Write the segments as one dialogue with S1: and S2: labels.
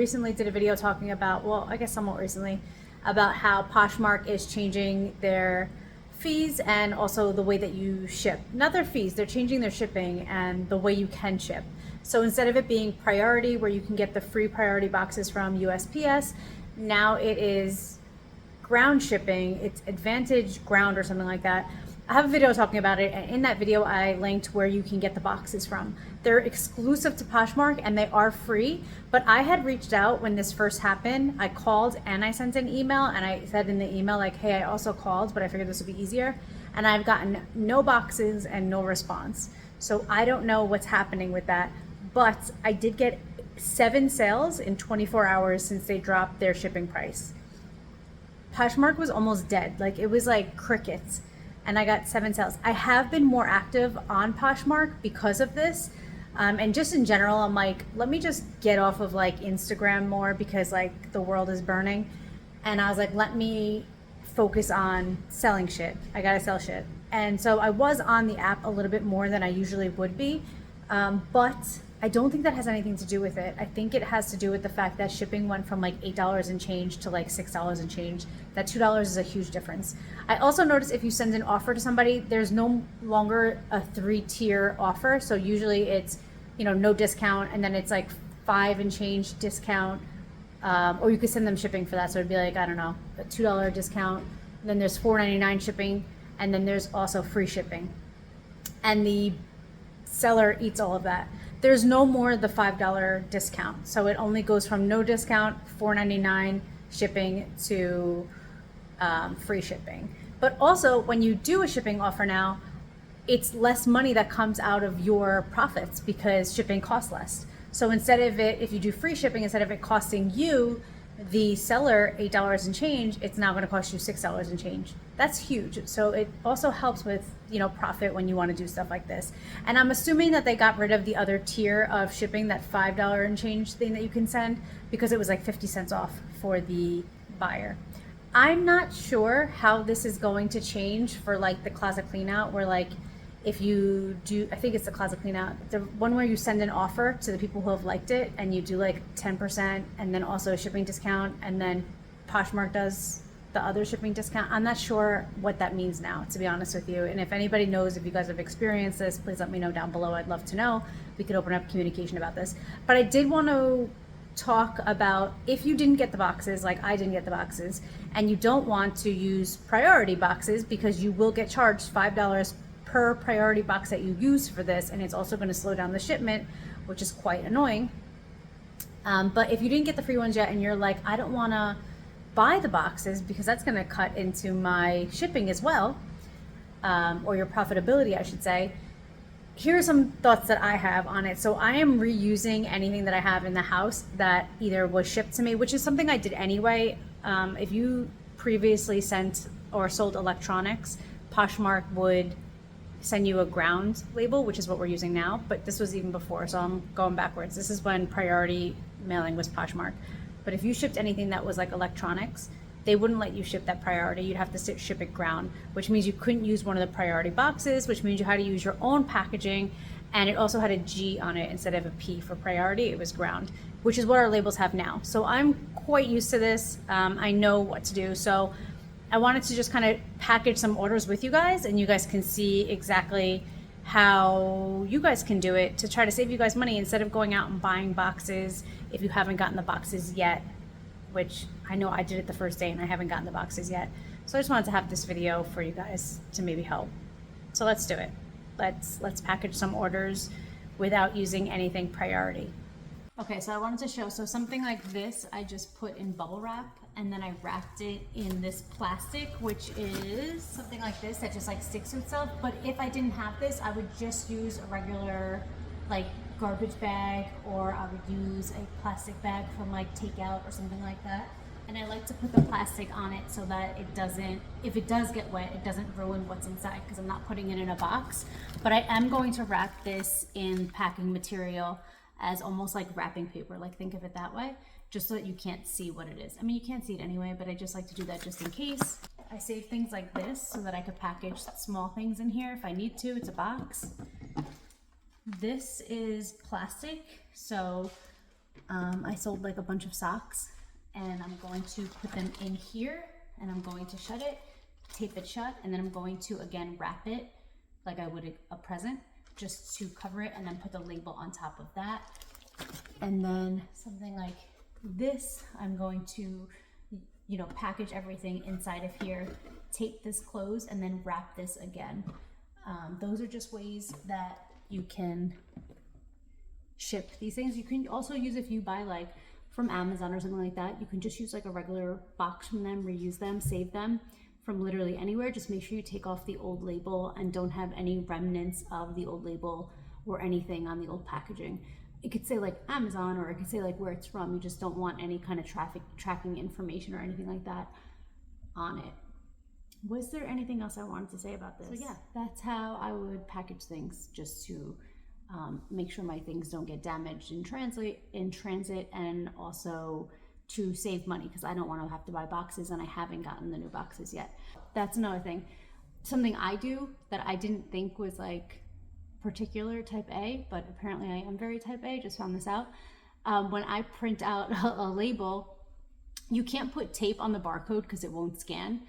S1: Recently did a video talking about, well, I guess somewhat recently, about how Poshmark is changing their fees and also the way that you ship. Not their fees, they're changing their shipping and the way you can ship. So instead of it being priority, where you can get the free priority boxes from USPS, now it is ground shipping. It's Advantage Ground or something like that. I have a video talking about it, and in that video I linked where you can get the boxes from. They're exclusive to Poshmark and they are free, but I had reached out when this first happened. I called and I sent an email, and I said in the email like, hey, I also called, but I figured this would be easier. And I've gotten no boxes and no response. So I don't know what's happening with that, but I did get 7 sales in 24 hours since they dropped their shipping price. Poshmark was almost dead. Like, it was like crickets. And I got 7 sales. I have been more active on Poshmark because of this. And just in general, I'm like, let me just get off of like Instagram more, because like the world is burning. And I was like, let me focus on selling shit. I gotta sell shit. And so I was on the app a little bit more than I usually would be. But I don't think that has anything to do with it. I think it has to do with the fact that shipping went from like $8 and change to like $6 and change. That $2 is a huge difference. I also noticed if you send an offer to somebody, there's no longer a 3-tier offer. So usually it's, you know, no discount, and then it's like 5 and change discount. Or you could send them shipping for that. So it'd be like, I don't know, a $2 discount. Then there's $4.99 shipping, and then there's also free shipping. And the seller eats all of that. There's no more the $5 discount. So it only goes from no discount, $4.99 shipping, to free shipping. But also when you do a shipping offer now, it's less money that comes out of your profits because shipping costs less. So instead of it, if you do free shipping, instead of it costing you, the seller, $8 and change, it's now going to cost you $6 and change. That's huge. So it also helps with, you know, profit when you want to do stuff like this. And I'm assuming that they got rid of the other tier of shipping, that $5 and change thing that you can send, because it was like 50 cents off for the buyer. I'm not sure how this is going to change for like the closet clean out, where like if you do, I think it's the closet clean out, the one where you send an offer to the people who have liked it and you do like 10% and then also a shipping discount, and then Poshmark does the other shipping discount. I'm not sure what that means now, to be honest with you. And if anybody knows, if you guys have experienced this, please let me know down below. I'd love to know. We could open up communication about this. But I did want to talk about, if you didn't get the boxes, like I didn't get the boxes, and you don't want to use priority boxes, because you will get charged $5 per priority box that you use for this, and it's also going to slow down the shipment, which is quite annoying. But if you didn't get the free ones yet and you're like, I don't want to buy the boxes because that's going to cut into my shipping as well, or your profitability, I should say, here are some thoughts that I have on it. So I am reusing anything that I have in the house that either was shipped to me, which is something I did anyway. If you previously sent or sold electronics, Poshmark would send you a ground label, which is what we're using now, but this was even before, so I'm going backwards. This is when priority mailing was Poshmark. But if you shipped anything that was like electronics, they wouldn't let you ship that priority. You'd have to ship it ground, which means you couldn't use one of the priority boxes, which means you had to use your own packaging, and it also had a G on it instead of a P for priority. It was ground, which is what our labels have now. So I'm quite used to this. I know what to do. So I wanted to just kind of package some orders with you guys, and you guys can see exactly how you guys can do it to try to save you guys money instead of going out and buying boxes if you haven't gotten the boxes yet, which I know I did it the first day and I haven't gotten the boxes yet. So I just wanted to have this video for you guys to maybe help. So let's do it. Let's package some orders without using anything priority. Okay, so I wanted to show, so something like this, I just put in bubble wrap, and then I wrapped it in this plastic, which is something like this that just like sticks to itself. But if I didn't have this, I would just use a regular like garbage bag, or I would use a plastic bag from like takeout or something like that. And I like to put the plastic on it so that it doesn't, if it does get wet, it doesn't ruin what's inside, because I'm not putting it in a box. But I am going to wrap this in packing material as almost like wrapping paper, like think of it that way, just so that you can't see what it is. I mean, you can't see it anyway, but I just like to do that just in case. I save things like this so that I could package small things in here if I need to. It's a box. This is plastic, so I sold like a bunch of socks, and I'm going to put them in here, and I'm going to shut it, tape it shut, and then I'm going to again wrap it like I would a present, just to cover it, and then put the label on top of that. And then something like this, I'm going to, you know, package everything inside of here, tape this closed, and then wrap this again. Those are just ways that you can ship these things. You can also use, if you buy like from Amazon or something like that, you can just use like a regular box from them, reuse them, save them from literally anywhere. Just make sure you take off the old label and don't have any remnants of the old label or anything on the old packaging. It could say like Amazon, or it could say like where it's from. You just don't want any kind of tracking information or anything like that on it. Was there anything else I wanted to say about this? So yeah, that's how I would package things, just to make sure my things don't get damaged in transit, and also to save money, because I don't want to have to buy boxes, and I haven't gotten the new boxes yet. That's another thing. Something I do that I didn't think was like particular type A, but apparently I am very type A, just found this out. When I print out a label, you can't put tape on the barcode because it won't scan.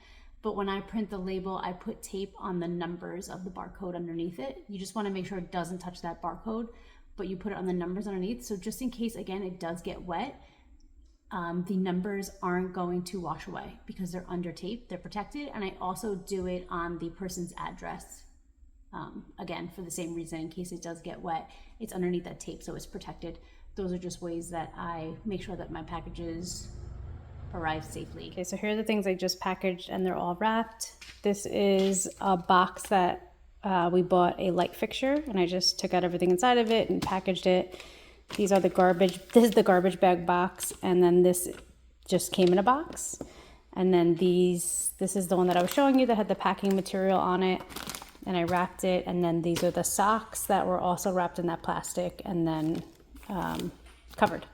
S1: But when I print the label, I put tape on the numbers of the barcode underneath it. You just want to make sure it doesn't touch that barcode, but you put it on the numbers underneath. So just in case, again, it does get wet, the numbers aren't going to wash away because they're under tape, they're protected. And I also do it on the person's address. Again, for the same reason, in case it does get wet, it's underneath that tape, so it's protected. Those are just ways that I make sure that my packages arrive safely. Okay, so here are the things I just packaged, and they're all wrapped. This is a box that we bought a light fixture, and I just took out everything inside of it and packaged it. These are the garbage, this is the garbage bag box, and then this just came in a box. And then this is the one that I was showing you that had the packing material on it, and I wrapped it. And then these are the socks that were also wrapped in that plastic and then covered.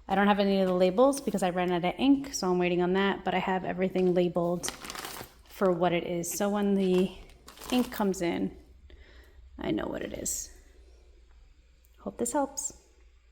S1: I don't have any of the labels because I ran out of ink, so I'm waiting on that, but I have everything labeled for what it is. So when the ink comes in, I know what it is. Hope this helps.